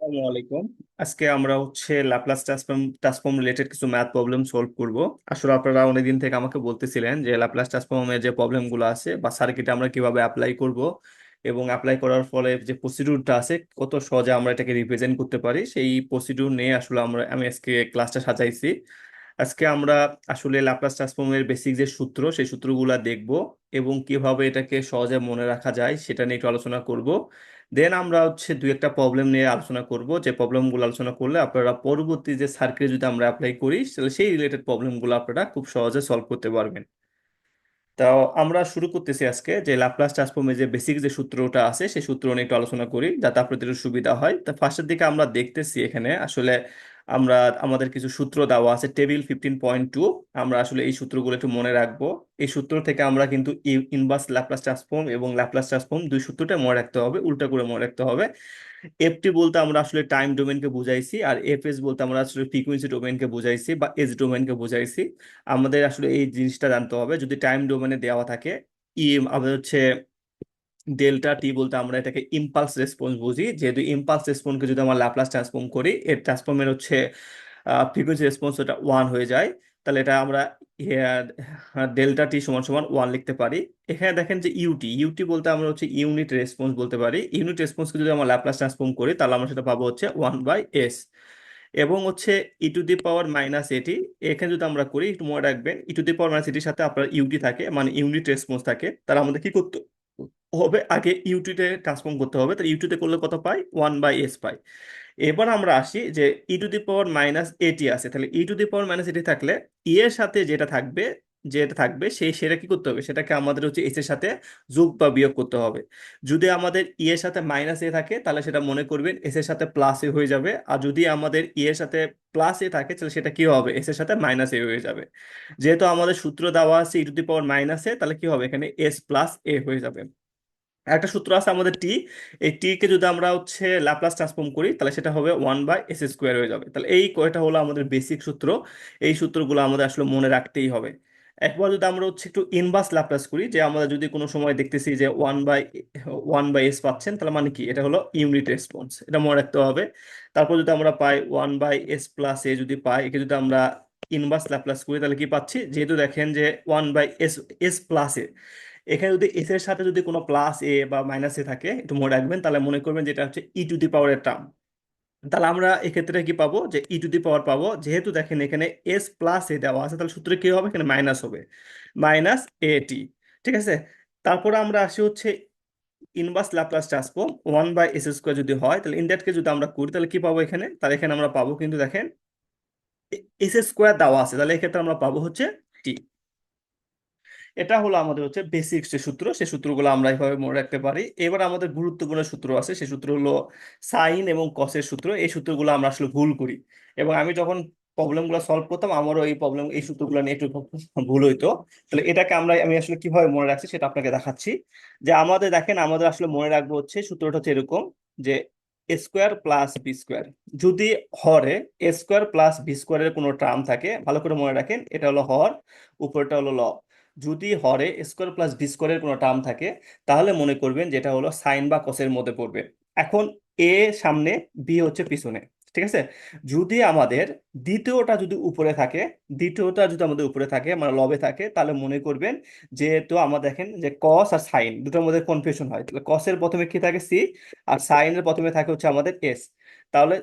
আসসালামু আলাইকুম। আজকে আমরা ল্যাপ্লাস ট্রান্সফর্ম রিলেটেড কিছু ম্যাথ প্রবলেম সলভ করব। আসলে আপনারা অনেকদিন থেকে আমাকে বলতেছিলেন যে ল্যাপ্লাস ট্রান্সফর্মের যে প্রবলেমগুলো আছে বা সার্কিটে আমরা কিভাবে অ্যাপ্লাই করব এবং অ্যাপ্লাই করার ফলে যে প্রসিডিউরটা আছে কত সহজে আমরা এটাকে রিপ্রেজেন্ট করতে পারি, সেই প্রসিডিউর নিয়ে আসলে আমি আজকে ক্লাসটা সাজাইছি। আজকে আমরা আসলে ল্যাপ্লাস ট্রান্সফর্মের বেসিক যে সূত্র সেই সূত্রগুলা দেখব এবং কিভাবে এটাকে সহজে মনে রাখা যায় সেটা নিয়ে একটু আলোচনা করব। দেন আমরা দুই একটা প্রবলেম নিয়ে আলোচনা করব, যে প্রবলেমগুলো আলোচনা করলে আপনারা পরবর্তী যে সার্কিটে যদি আমরা অ্যাপ্লাই করি তাহলে সেই রিলেটেড প্রবলেমগুলো আপনারা খুব সহজে সলভ করতে পারবেন। তাও আমরা শুরু করতেছি আজকে যে ল্যাপ্লাস ট্রান্সফর্মের যে বেসিক যে সূত্রটা আছে সেই সূত্র নিয়ে একটু আলোচনা করি যাতে আপনাদের একটু সুবিধা হয়। তো ফার্স্টের দিকে আমরা দেখতেছি এখানে আসলে আমরা আমাদের কিছু সূত্র দেওয়া আছে, টেবিল 15.2। আমরা আসলে এই সূত্রগুলো একটু মনে রাখবো। এই সূত্র থেকে আমরা কিন্তু ইনভার্স ল্যাপ্লাস ট্রান্সফর্ম এবং ল্যাপ্লাস ট্রান্সফর্ম দুই সূত্রটা মনে রাখতে হবে, উল্টা করে মনে রাখতে হবে। এফটি বলতে আমরা আসলে টাইম ডোমেনকে বুঝাইছি, আর এফএস বলতে আমরা আসলে ফ্রিকোয়েন্সি ডোমেনকে বুঝাইছি বা এজ ডোমেনকে বুঝাইছি। আমাদের আসলে এই জিনিসটা জানতে হবে, যদি টাইম ডোমেনে দেওয়া থাকে আমাদের ডেল্টা টি বলতে আমরা এটাকে ইম্পালস রেসপন্স বুঝি। যেহেতু ইম্পালস রেসপন্সকে যদি আমরা ল্যাপ্লাস ট্রান্সফর্ম করি, এর ট্রান্সফর্মের ফ্রিকোয়েন্সি রেসপন্স ওটা ওয়ান হয়ে যায়। তাহলে এটা আমরা ডেল্টা টি সমান সমান ওয়ান লিখতে পারি। এখানে দেখেন যে ইউটি ইউটি বলতে আমরা ইউনিট রেসপন্স বলতে পারি। ইউনিট রেসপন্সকে যদি আমরা ল্যাপ্লাস ট্রান্সফর্ম করি তাহলে আমরা সেটা পাবো ওয়ান বাই এস। এবং ই টু দি পাওয়ার মাইনাস এটি, এখানে যদি আমরা করি একটু মনে রাখবেন, ই টু দি পাওয়ার মাইনাস এটির সাথে আপনার ইউটি থাকে, মানে ইউনিট রেসপন্স থাকে। তাহলে আমাদের কি করতে হবে, আগে ইউটিতে ট্রান্সফর্ম করতে হবে। তাহলে ইউটিতে করলে কত পাই, ওয়ান বাই এস পাই। এবার আমরা আসি যে ই টু দি পাওয়ার মাইনাস এটি আছে, তাহলে ই টু দি পাওয়ার মাইনাস এটি থাকলে এর সাথে যেটা থাকবে সেটা কি করতে হবে, সেটাকে আমাদের এস এর সাথে যোগ বা বিয়োগ করতে হবে। যদি আমাদের এর সাথে মাইনাস এ থাকে তাহলে সেটা মনে করবেন এস এর সাথে প্লাস এ হয়ে যাবে, আর যদি আমাদের এর সাথে প্লাস এ থাকে তাহলে সেটা কি হবে, এস এর সাথে মাইনাস এ হয়ে যাবে। যেহেতু আমাদের সূত্র দেওয়া আছে ই টু দি পাওয়ার মাইনাস এ, তাহলে কি হবে, এখানে এস প্লাস এ হয়ে যাবে। একটা সূত্র আছে আমাদের টি, এই টি কে যদি আমরা ল্যাপ্লাস ট্রান্সফর্ম করি তাহলে সেটা হবে ওয়ান বাই এস স্কোয়ার হয়ে যাবে। তাহলে এই কয়টা হলো আমাদের বেসিক সূত্র। এই সূত্রগুলো আমাদের আসলে মনে রাখতেই হবে। একবার যদি আমরা একটু ইনভার্স ল্যাপ্লাস করি, যে আমরা যদি কোনো সময় দেখতেছি যে ওয়ান বাই এস পাচ্ছেন, তাহলে মানে কি, এটা হলো ইউনিট রেসপন্স, এটা মনে রাখতে হবে। তারপর যদি আমরা পাই ওয়ান বাই এস প্লাস এ, যদি পাই একে যদি আমরা ইনভার্স ল্যাপ্লাস করি তাহলে কি পাচ্ছি, যেহেতু দেখেন যে one by S S plus A, এখানে যদি এস এর সাথে যদি কোনো প্লাস এ বা মাইনাস এ থাকে একটু মনে রাখবেন, তাহলে মনে করবেন যেটা ই টু দি পাওয়ারের টার্ম। তাহলে আমরা এক্ষেত্রে কি পাবো, যে ই টু দি পাওয়ার পাবো, যেহেতু দেখেন এখানে এস প্লাস এ দেওয়া আছে, তাহলে সূত্রে কি হবে, এখানে মাইনাস হবে, মাইনাস এ টি। ঠিক আছে। তারপরে আমরা আসি inverse Laplace transform, one by S square যদি হয় তাহলে ইনডাক্টকে যদি আমরা করি তাহলে কি পাবো এখানে, তাহলে এখানে আমরা পাবো কিন্তু দেখেন এস স্কোয়ার দেওয়া আছে, তাহলে এক্ষেত্রে আমরা পাবো টি। এটা হলো আমাদের বেসিক যে সূত্র, সেই সূত্রগুলো আমরা এইভাবে মনে রাখতে পারি। এবার আমাদের গুরুত্বপূর্ণ সূত্র আছে, সেই সূত্র হলো সাইন এবং কসের সূত্র। এই সূত্রগুলো আমরা আসলে ভুল করি, এবং আমি যখন প্রবলেমগুলো সলভ করতাম আমারও এই সূত্রগুলো নিয়ে একটু ভুল হইতো। তাহলে আমি আসলে কিভাবে মনে রাখছি সেটা আপনাকে দেখাচ্ছি। যে আমাদের দেখেন, আমাদের আসলে মনে রাখবো সূত্রটা এরকম, যে এ স্কোয়ার প্লাস বি স্কোয়ার, যদি হরে এ স্কোয়ার প্লাস বি স্কোয়ারের কোনো টার্ম থাকে, ভালো করে মনে রাখেন, এটা হলো হর, উপরটা হলো লব। যদি হরে স্কোয়ার প্লাস বি স্কোয়ারের কোনো টার্ম থাকে তাহলে মনে করবেন যেটা হলো সাইন বা কসের মধ্যে পড়বে। এখন এ সামনে, বি পিছনে। ঠিক আছে। যদি আমাদের দ্বিতীয়টা যদি আমাদের উপরে থাকে মানে লবে থাকে, তাহলে মনে করবেন, যেহেতু আমরা দেখেন যে কস আর সাইন দুটোর মধ্যে কনফিউশন হয়, তাহলে কসের প্রথমে কি থাকে, সি, আর সাইনের প্রথমে থাকে আমাদের এস। তাহলে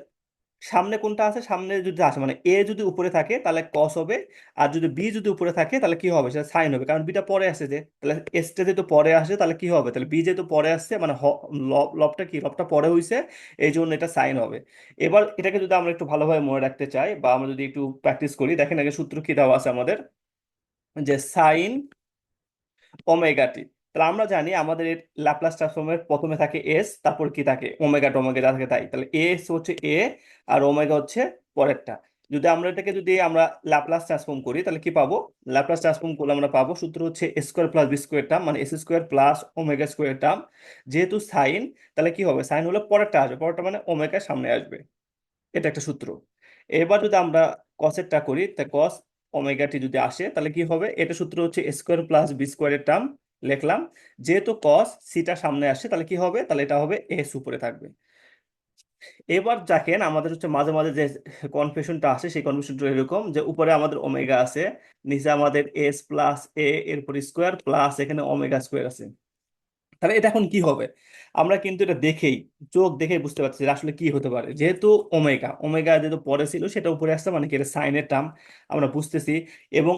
সামনে কোনটা আছে, সামনে যদি আসে মানে এ যদি উপরে থাকে তাহলে কস হবে, আর যদি বি যদি উপরে থাকে তাহলে কি হবে, সেটা সাইন হবে, কারণ বিটা পরে আসে যে, তাহলে এসটা যেহেতু পরে আসে তাহলে কি হবে, তাহলে বি যেহেতু পরে আসছে মানে লবটা পরে হইছে, এই জন্য এটা সাইন হবে। এবার এটাকে যদি আমরা একটু ভালোভাবে মনে রাখতে চাই বা আমরা যদি একটু প্র্যাকটিস করি, দেখেন আগে সূত্র কি দেওয়া আছে আমাদের, যে সাইন ওমেগা টি। তাহলে আমরা জানি আমাদের ল্যাপ্লাস ট্রান্সফর্মের প্রথমে থাকে এস, তারপর কি থাকে ওমেগা টোমেগা যা থাকে তাই, তাহলে এস এ, আর ওমেগা পরেরটা। যদি আমরা ল্যাপ্লাস ট্রান্সফর্ম করি তাহলে কি পাবো, ল্যাপ্লাস ট্রান্সফর্ম করলে আমরা পাবো সূত্র A square plus B square term, মানে S square plus omega square term. যেহেতু সাইন, তাহলে কি হবে, সাইন হলে পরেরটা আসবে, পরেরটা মানে ওমেগা সামনে আসবে। এটা একটা সূত্র। এবার যদি আমরা কসেরটা করি, তা কস ওমেগা টি যদি আসে তাহলে কি হবে, এটা সূত্র এ স্কোয়ার প্লাস বি স্কোয়ারের টার্ম লিখলাম। যেহেতু কস সিটা সামনে আসে তাহলে কি হবে, তাহলে এটা হবে এস উপরে থাকবে। এবার দেখেন আমাদের হচ্ছে মাঝে মাঝে যে কনফিউশনটা আসে, সেই কনফিউশনটা এরকম যে উপরে আমাদের ওমেগা আছে, নিচে আমাদের এস প্লাস এ এরপর স্কোয়ার প্লাস এখানে ওমেগা স্কোয়ার আছে। তাহলে এটা এখন কি হবে? আমরা কিন্তু এটা দেখেই, চোখ দেখেই বুঝতে পারছি যে আসলে কি হতে পারে। যেহেতু ওমেগা ওমেগা যেহেতু পরে ছিল সেটা উপরে আসছে, মানে কি এটা সাইনের টার্ম আমরা বুঝতেছি। এবং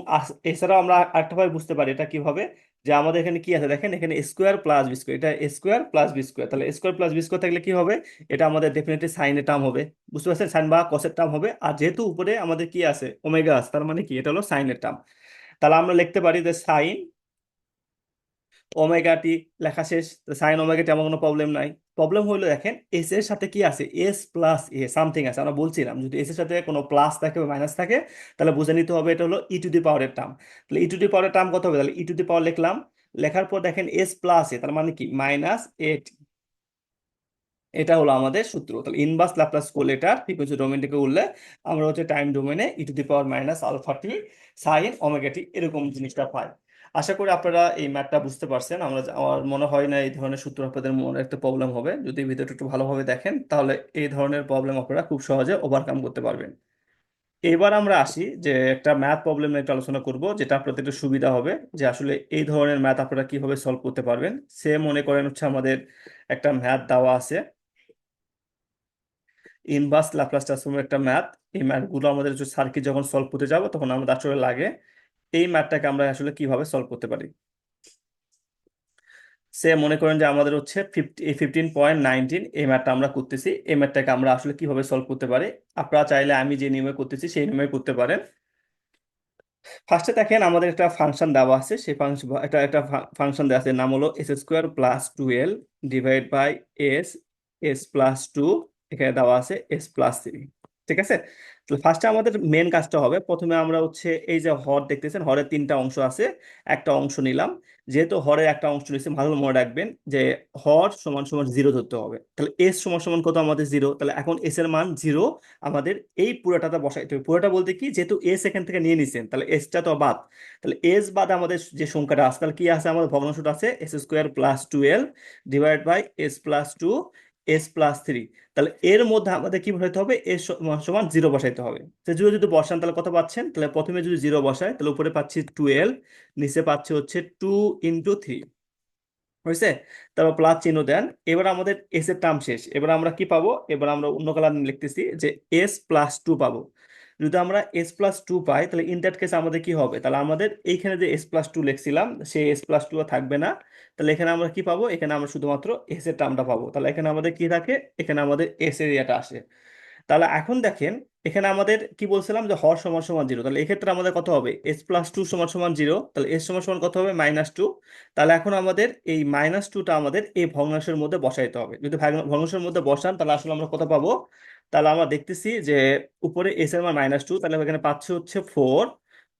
এছাড়াও আমরা আরেকটা ভাবে বুঝতে পারি এটা কিভাবে, যে আমাদের এখানে কি আছে দেখেন, এখানে স্কোয়ার প্লাস বি স্কোয়ার, এটা স্কোয়ার প্লাস বি স্কোয়ার, তাহলে স্কোয়ার প্লাস বি স্কোয়ার থাকলে কি হবে? এটা আমাদের ডেফিনেটলি সাইনের টার্ম হবে। বুঝতে পারছেন, সাইন বা কসের টার্ম হবে। আর যেহেতু উপরে আমাদের কি আছে, ওমেগা আছে, তার মানে কি এটা হলো সাইনের টার্ম। তাহলে আমরা লিখতে পারি যে সাইন ওমেগা টি, লেখা শেষ। সাইন ওমেগা টি আমার কোনো প্রবলেম নাই। প্রবলেম হইলো দেখেন এস এর সাথে কি আছে, এস প্লাস এ সামথিং আছে। আমরা বলছিলাম যদি এস এর সাথে কোনো প্লাস থাকে বা মাইনাস থাকে, তাহলে বুঝে নিতে হবে এটা হলো ই টু দি পাওয়ারের টার্ম। তাহলে ই টু দি পাওয়ারের টার্ম কত হবে? তাহলে ই টু দি পাওয়ার লিখলাম। লেখার পর দেখেন এস প্লাস এ, তার মানে কি মাইনাস এ। এটা হলো আমাদের সূত্র। তাহলে ইনভার্স ল্যাপ্লাস করলে, এটা ফ্রিকোয়েন্সি ডোমেন থেকে উঠলে আমরা হচ্ছে টাইম ডোমেনে e to the power minus alpha t sine omega t এরকম জিনিসটা পাই। আশা করি আপনারা এই ম্যাথটা বুঝতে পারছেন। আমার মনে হয় না এই ধরনের সূত্র আপনাদের মনে একটা প্রবলেম হবে। যদি ভিডিওটা একটু ভালোভাবে দেখেন তাহলে এই ধরনের প্রবলেম আপনারা খুব সহজে ওভারকাম করতে পারবেন। এবার আমরা আসি যে একটা ম্যাথ প্রবলেম নিয়ে একটু আলোচনা করব, যেটা আপনাদের একটু সুবিধা হবে যে আসলে এই ধরনের ম্যাথ আপনারা কিভাবে সলভ করতে পারবেন। সে মনে করেন হচ্ছে আমাদের একটা ম্যাথ দেওয়া আছে, ইনভার্স ল্যাপ্লাস ট্রান্সফর্মের একটা ম্যাথ। এই ম্যাথগুলো আমাদের সার্কিট যখন সলভ করতে যাব তখন আমাদের আসলে লাগে এই ম্যাথটাকে আমরা আসলে কিভাবে সলভ করতে পারি। সে মনে করেন যে আমাদের হচ্ছে 15.19 এই ম্যাথটা আমরা করতেছি। এই ম্যাথটাকে আমরা আসলে কিভাবে সলভ করতে পারি, আপনারা চাইলে আমি যে নিয়মে করতেছি সেই নিয়মে করতে পারেন। ফার্স্টে দেখেন আমাদের একটা ফাংশন দেওয়া আছে, সেই ফাংশন একটা একটা ফাংশন দেওয়া আছে, নাম হলো S square plus 12 divide by S, S plus two, এখানে দেওয়া আছে এস প্লাস 3। ঠিক আছে। তো ফার্স্টে আমাদের মেন কাজটা হবে, প্রথমে আমরা হচ্ছে এই যে হর দেখতেছেন, হরের তিনটা অংশ আছে, একটা অংশ নিলাম। যেহেতু হরের একটা অংশ নিচ্ছে, ভালো মনে রাখবেন যে হর সমান সমান জিরো ধরতে হবে। তাহলে এস সমান সমান কত আমাদের জিরো, তাহলে এখন এস এর মান জিরো। আমাদের এই পুরোটাতে বসাইতে হবে। পুরোটা বলতে কি, যেহেতু এস এখান থেকে নিয়ে নিছেন তাহলে এসটা তো বাদ। তাহলে এস বাদ আমাদের যে সংখ্যাটা আছে, তাহলে কি আছে, আমাদের ভগ্নাংশটা আছে S square plus 12 divide by S plus two, S plus 3। তাহলে এর মধ্যে আমাদের কি বসাইতে হবে, এস সমান সমান জিরো বসাইতে হবে। তো জিরো যদি বসান তাহলে কত পাচ্ছেন, তাহলে প্রথমে যদি জিরো বসায় তাহলে উপরে পাচ্ছি 12, নিচে পাচ্ছি হচ্ছে 2 × 3 হয়েছে। তারপর প্লাস চিহ্ন দেন। এবার আমাদের এস এর টার্ম শেষ। এবার আমরা কি পাবো, এবার আমরা অন্য কালার লিখতেছি যে এস প্লাস টু পাবো। যদি আমরা এস প্লাস টু পাই তাহলে ইন দ্যাট কেস আমাদের কি হবে, তাহলে আমাদের এইখানে যে এস প্লাস টু লিখছিলাম সেই এস প্লাস টু থাকবে না। তাহলে এখানে আমরা কি পাবো, এখানে আমরা শুধুমাত্র এস এর টার্মটা পাবো। তাহলে এখানে আমাদের কি থাকে, এখানে আমাদের এস এরিয়াটা আসে। তাহলে এখন দেখেন এখানে আমাদের কি বলছিলাম যে হর সমান সমান জিরো, তাহলে এক্ষেত্রে আমাদের কত হবে, এস প্লাস টু সমান সমান জিরো, তাহলে এস সমান সমান কত হবে, -2। তাহলে এখন আমাদের এই -2টা আমাদের এই ভগ্নাংশের মধ্যে বসাইতে হবে। যদি ভগ্নাংশের মধ্যে বসান তাহলে আসলে আমরা কত পাবো, তাহলে আমরা দেখতেছি যে উপরে এস এর মান -2, তাহলে এখানে পাচ্ছি হচ্ছে 4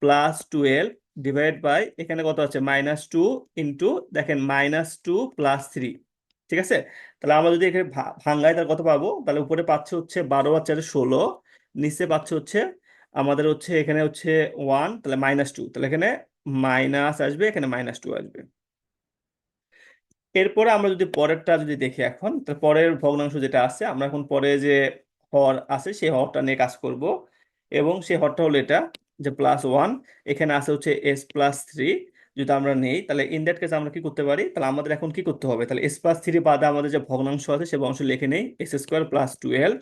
+ 12 ডিভাইড বাই এখানে কত আছে -2 ইন্টু দেখেন -2 + 3। ঠিক আছে। তাহলে আমরা যদি এখানে ভাঙ্গাই তাহলে কত পাবো, তাহলে উপরে পাচ্ছে হচ্ছে 12 × 4 = 16, নিচে পাচ্ছে হচ্ছে আমাদের হচ্ছে এখানে হচ্ছে 1, তাহলে -2, তাহলে এখানে মাইনাস আসবে, এখানে -2 আসবে। এরপরে আমরা যদি পরেরটা যদি দেখি এখন, তাহলে পরের ভগ্নাংশ যেটা আছে, আমরা এখন পরে যে হর আছে সেই হরটা নিয়ে কাজ করব। এবং সেই হরটা হলো এটা, যে +1, এখানে আছে হচ্ছে s+3। যদি আমরা নেই তাহলে ইন দ্যাট কেস আমরা কি করতে পারি, তাহলে আমাদের এখন কি করতে হবে, তাহলে s+3 বাদে আমাদের যে ভগ্নাংশ আছে সেই ভগ্নাংশ লিখে নেই, s² + 12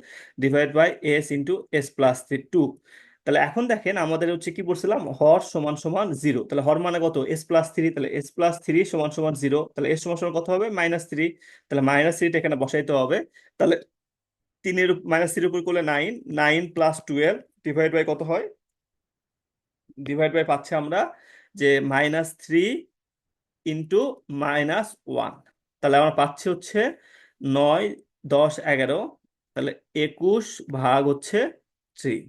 divide by s into s+2। তাহলে এখন দেখেন আমাদের হচ্ছে কি বলছিলাম, হর সমান সমান জিরো। তাহলে হর মানে কত, s+3, তাহলে s+3 সমান সমান জিরো, তাহলে s সমান সমান কত হবে, -3। তাহলে -3টা এখানে বসাইতে হবে। তাহলে 3 এর -3 উপর করলে 9, 9 + 12 ডিভাইড বাই কত হয়, ডিভাইড বাই পাচ্ছে আমরা যে -3 ইন্টু -1। তাহলে আমরা পাচ্ছি হচ্ছে 9, 10, 11, তাহলে 21 ভাগ হচ্ছে 3।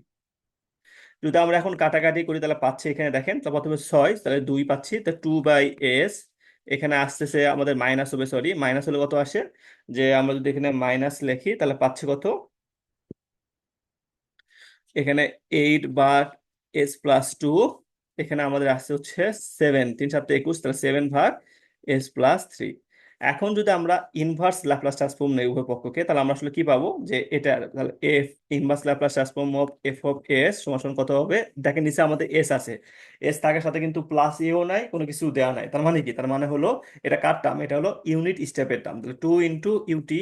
যদি আমরা এখন কাটাকাটি করি তাহলে পাচ্ছি, এখানে দেখেন তো প্রথমে 6, তাহলে 2 পাচ্ছি, তো 2/s, এখানে আসতেছে আমাদের মাইনাস হবে, সরি মাইনাস হলে কত আসে, যে আমরা যদি এখানে মাইনাস লিখি তাহলে পাচ্ছি কত, এখানে 8/s+2, এখানে আমাদের আসছে হচ্ছে 7, 3 × 7 = 21, তাহলে 7/s+3। এখন যদি আমরা ইনভার্স ল্যাপ্লাস ট্রান্সফর্ম নেই উভয় পক্ষকে, তাহলে আমরা আসলে কি পাবো, যে এটা তাহলে F inverse Laplace transform of F of S সমান সমান কত হবে। দেখেন নিচে আমাদের এস আছে, এস থাকার সাথে কিন্তু প্লাস এও নাই, কোনো কিছু দেওয়া নাই, তার মানে কি, তার মানে হলো এটা কার টার্ম, এটা হলো ইউনিট স্টেপের টার্ম। তাহলে 2 × ইউটি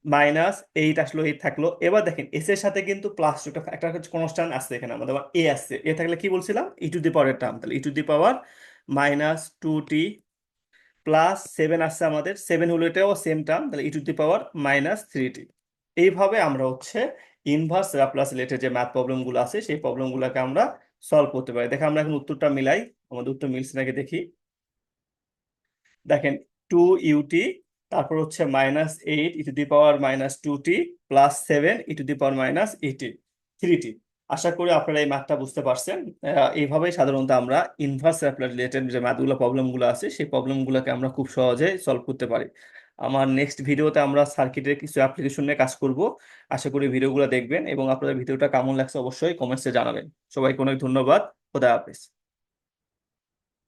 মাইনাস 8 আসলো, 8 থাকলো। এবার দেখেন এস এর সাথে কিন্তু প্লাস একটা একটা কনস্ট্যান্ট আছে, এখানে আমাদের এ আছে, এ থাকলে কি বলছিলাম, ই টু দি পাওয়ার টার্ম, তাহলে ই to the power -2t plus 7 আসছে আমাদের, 7 হলো এটাও সেম টার্ম, তাহলে ই টু দি পাওয়ার -3t। এইভাবে আমরা হচ্ছে ইনভার্স ল্যাপ্লাস রিলেটেড যে ম্যাথ প্রবলেম গুলো আছে সেই প্রবলেম গুলোকে আমরা সলভ করতে পারি। দেখে আমরা এখন উত্তরটা মিলাই, আমাদের উত্তর মিলছে নাকি দেখি। দেখেন 2 ইউটি, তারপর হচ্ছে -8 e to the power -2t plus 7 e to the power -3t। আশা করি আপনারা এই ম্যাথটা বুঝতে পারছেন। এইভাবেই সাধারণত আমরা ইনভার্স রিলেটেড যে ম্যাথগুলো প্রবলেম গুলো আছে সেই প্রবলেম গুলোকে আমরা খুব সহজে সলভ করতে পারি। আমার নেক্সট ভিডিওতে আমরা সার্কিটের কিছু অ্যাপ্লিকেশন নিয়ে কাজ করব। আশা করি ভিডিওগুলো দেখবেন এবং আপনাদের ভিডিওটা কেমন লাগছে অবশ্যই কমেন্টসে জানাবেন। সবাইকে অনেক ধন্যবাদ। খোদা হাফেজ।